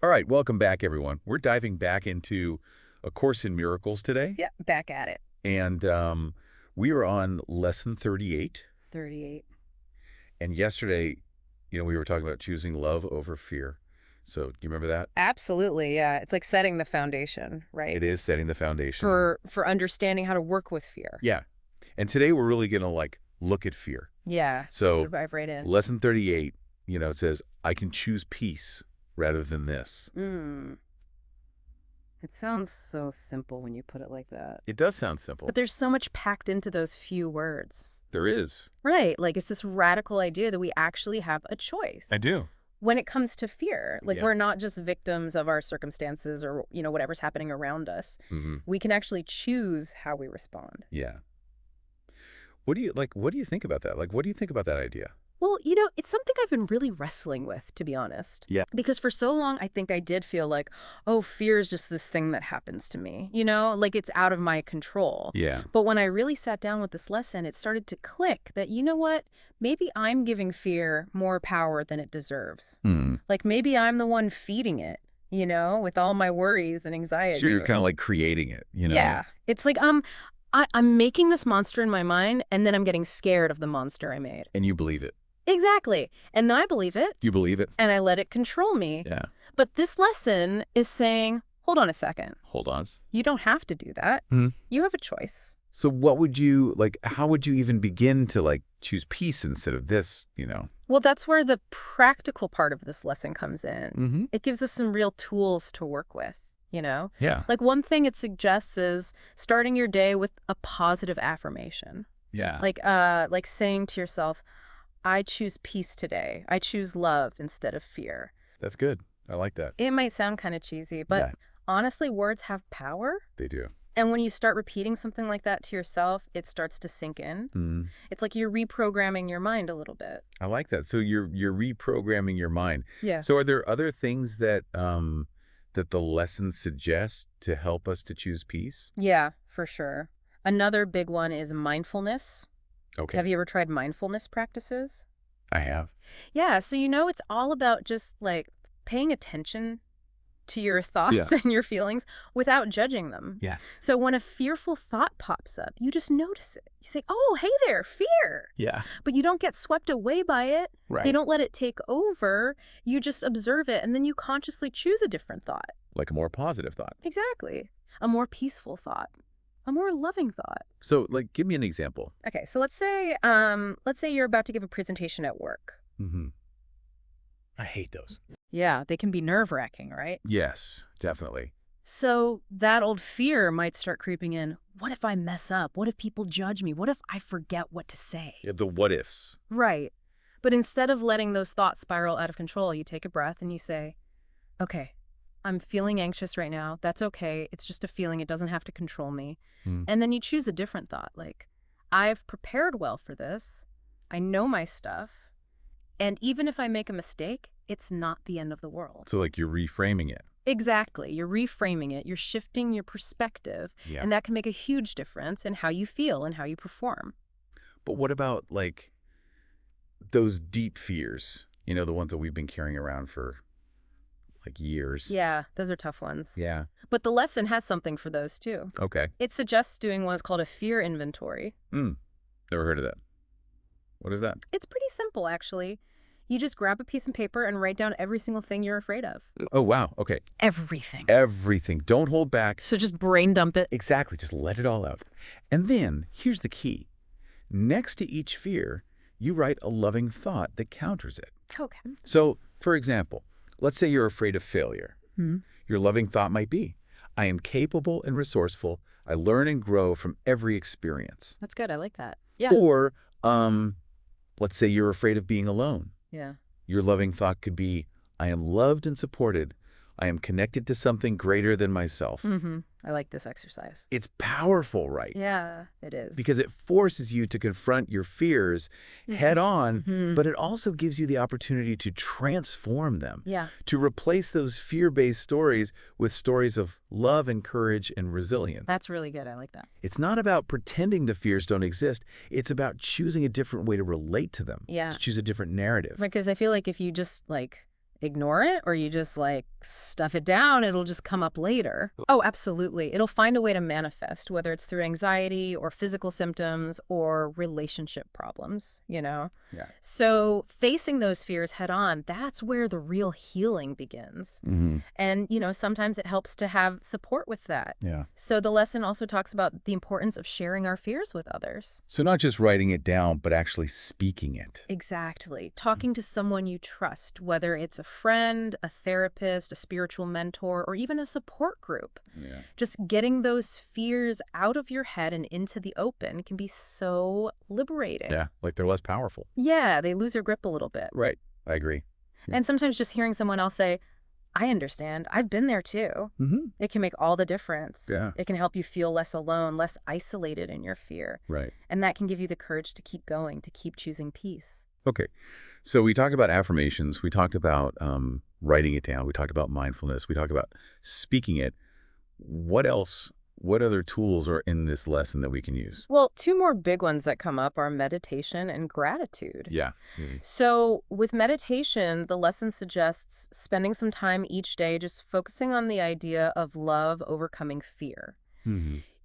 All right, welcome back, everyone. We're diving back into A Course in Miracles today, Yeah, back at it. and we are on lesson 38. 38. And yesterday, we were talking about choosing love over fear. So, do you remember that? Absolutely, yeah. It's like setting the foundation, right? It is setting the foundation. For understanding how to work with fear. Yeah. And today we're really going to look at fear. Yeah. So, Dive right in. lesson 38, it says, I can choose peace rather than this. It sounds so simple when you put it like that. It does sound simple. But there's so much packed into those few words. There is. Right. Like it's this radical idea that we actually have a choice. I do. When it comes to fear, like Yeah. we're not just victims of our circumstances or, whatever's happening around us. We can actually choose how we respond. Yeah. What do you think about that? What do you think about that idea? Well, it's something I've been really wrestling with, to be honest. Yeah. Because for so long, I think I did feel like, oh, fear is just this thing that happens to me, like it's out of my control. Yeah. But when I really sat down with this lesson, it started to click that, you know what, maybe I'm giving fear more power than it deserves. Like maybe I'm the one feeding it, with all my worries and anxiety. So you're kind of like creating it, Yeah. It's like I'm making this monster in my mind, and then I'm getting scared of the monster I made. And you believe it. Exactly. And then I believe it. You believe it? And I let it control me. Yeah. But this lesson is saying, hold on a second. Hold on. You don't have to do that. You have a choice. So what would you, how would you even begin to, choose peace instead of this, Well, that's where the practical part of this lesson comes in. Mm-hmm. It gives us some real tools to work with, Yeah. Like one thing it suggests is starting your day with a positive affirmation. Yeah. Like saying to yourself, I choose peace today. I choose love instead of fear. That's good. I like that. It might sound kind of cheesy, but Yeah. honestly, words have power. They do. And when you start repeating something like that to yourself, it starts to sink in. It's like you're reprogramming your mind a little bit. I like that. So you're reprogramming your mind. Yeah. So are there other things that that the lesson suggests to help us to choose peace? Yeah, for sure. Another big one is mindfulness. Okay. Have you ever tried mindfulness practices? I have. Yeah, so it's all about just paying attention to your thoughts and your feelings without judging them. Yeah. So when a fearful thought pops up, you just notice it. You say, oh, hey there, fear. Yeah. But you don't get swept away by it. Right. You don't let it take over. You just observe it, and then you consciously choose a different thought. Like a more positive thought. Exactly. A more peaceful thought. A more loving thought. So, give me an example. Okay, so let's say you're about to give a presentation at work. Mm-hmm. I hate those. Yeah, they can be nerve-wracking, right? Yes, definitely. So that old fear might start creeping in. What if I mess up? What if people judge me? What if I forget what to say? Yeah, the what ifs. Right. But instead of letting those thoughts spiral out of control, you take a breath and you say, okay, I'm feeling anxious right now. That's okay. It's just a feeling. It doesn't have to control me. And then you choose a different thought, like, I've prepared well for this. I know my stuff. And even if I make a mistake, it's not the end of the world. So you're reframing it. Exactly. You're reframing it. You're shifting your perspective. Yeah. And that can make a huge difference in how you feel and how you perform. But what about those deep fears? The ones that we've been carrying around for years. Yeah, those are tough ones. Yeah. But the lesson has something for those too. Okay. It suggests doing what's called a fear inventory. Never heard of that. What is that? It's pretty simple, actually. You just grab a piece of paper and write down every single thing you're afraid of. Oh, wow. Okay. Everything. Everything. Don't hold back. So just brain dump it. Exactly. Just let it all out. And then, here's the key. Next to each fear, you write a loving thought that counters it. Okay. So, for example, let's say you're afraid of failure. Your loving thought might be, I am capable and resourceful. I learn and grow from every experience. That's good. I like that. Yeah. Or, let's say you're afraid of being alone. Yeah. Your loving thought could be, I am loved and supported. I am connected to something greater than myself. I like this exercise. It's powerful, right? Yeah, it is. Because it forces you to confront your fears head on, but it also gives you the opportunity to transform them. Yeah. To replace those fear-based stories with stories of love and courage and resilience. That's really good. I like that. It's not about pretending the fears don't exist. It's about choosing a different way to relate to them. Yeah. To choose a different narrative. Because I feel like if you just ignore it or you just like stuff it down, it'll just come up later. Oh, absolutely. It'll find a way to manifest, whether it's through anxiety or physical symptoms or relationship problems, you know? Yeah. So facing those fears head on, that's where the real healing begins. And, you know, sometimes it helps to have support with that. Yeah. So the lesson also talks about the importance of sharing our fears with others. So not just writing it down, but actually speaking it. Exactly. Talking to someone you trust, whether it's a friend, a therapist, a spiritual mentor, or even a support group. Yeah. Just getting those fears out of your head and into the open can be so liberating. Yeah, like they're less powerful. Yeah, they lose their grip a little bit. Right. I agree. And sometimes just hearing someone else say, I understand. I've been there too. It can make all the difference. Yeah. It can help you feel less alone, less isolated in your fear. Right. And that can give you the courage to keep going, to keep choosing peace. Okay. So we talked about affirmations. We talked about writing it down. We talked about mindfulness. We talked about speaking it. What else? What other tools are in this lesson that we can use? Well, two more big ones that come up are meditation and gratitude. Yeah. So with meditation, the lesson suggests spending some time each day just focusing on the idea of love overcoming fear.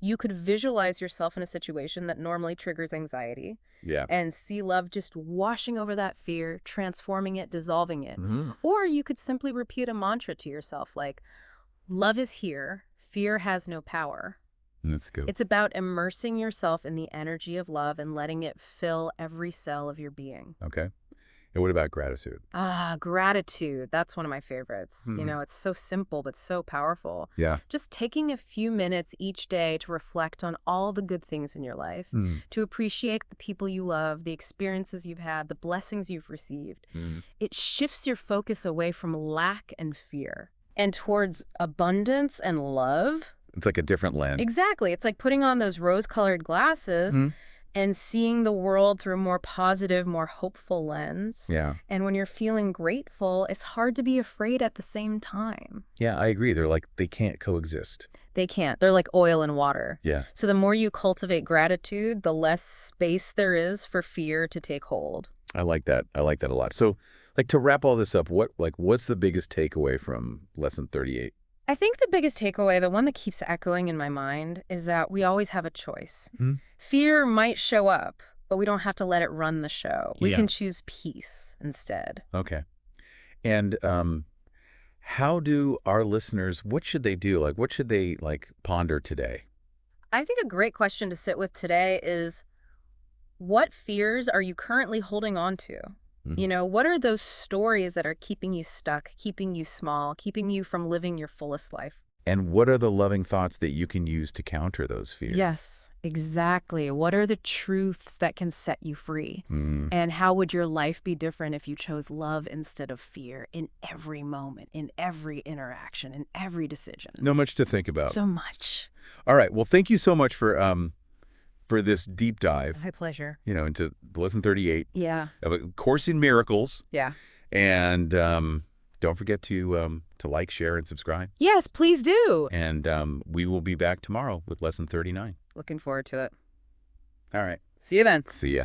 You could visualize yourself in a situation that normally triggers anxiety. Yeah. And see love just washing over that fear, transforming it, dissolving it. Or you could simply repeat a mantra to yourself like, love is here, fear has no power. That's good. It's about immersing yourself in the energy of love and letting it fill every cell of your being. Okay. And what about gratitude? Gratitude. That's one of my favorites. You know, it's so simple, but so powerful. Yeah. Just taking a few minutes each day to reflect on all the good things in your life, to appreciate the people you love, the experiences you've had, the blessings you've received. It shifts your focus away from lack and fear and towards abundance and love. It's like a different lens. Exactly. It's like putting on those rose-colored glasses and seeing the world through a more positive, more hopeful lens. Yeah. And when you're feeling grateful, it's hard to be afraid at the same time. Yeah, I agree. They're like, they can't coexist. They can't. They're like oil and water. Yeah. So the more you cultivate gratitude, the less space there is for fear to take hold. I like that. I like that a lot. So, like, to wrap all this up, what's the biggest takeaway from lesson 38? I think the biggest takeaway, the one that keeps echoing in my mind, is that we always have a choice. Fear might show up, but we don't have to let it run the show. We can choose peace instead. Okay. And how do our listeners, what should they do? Like, what should they, ponder today? I think a great question to sit with today is, what fears are you currently holding on to? You know, what are those stories that are keeping you stuck, keeping you small, keeping you from living your fullest life? And what are the loving thoughts that you can use to counter those fears? Yes, exactly. What are the truths that can set you free? And how would your life be different if you chose love instead of fear in every moment, in every interaction, in every decision? No much to think about. So much. All right. Well, thank you so much for this deep dive. My pleasure. You know, into lesson 38. Yeah. Of A Course in Miracles. Yeah. And don't forget to like, share, and subscribe. Yes, please do. And we will be back tomorrow with lesson 39. Looking forward to it. All right. See you then. See ya.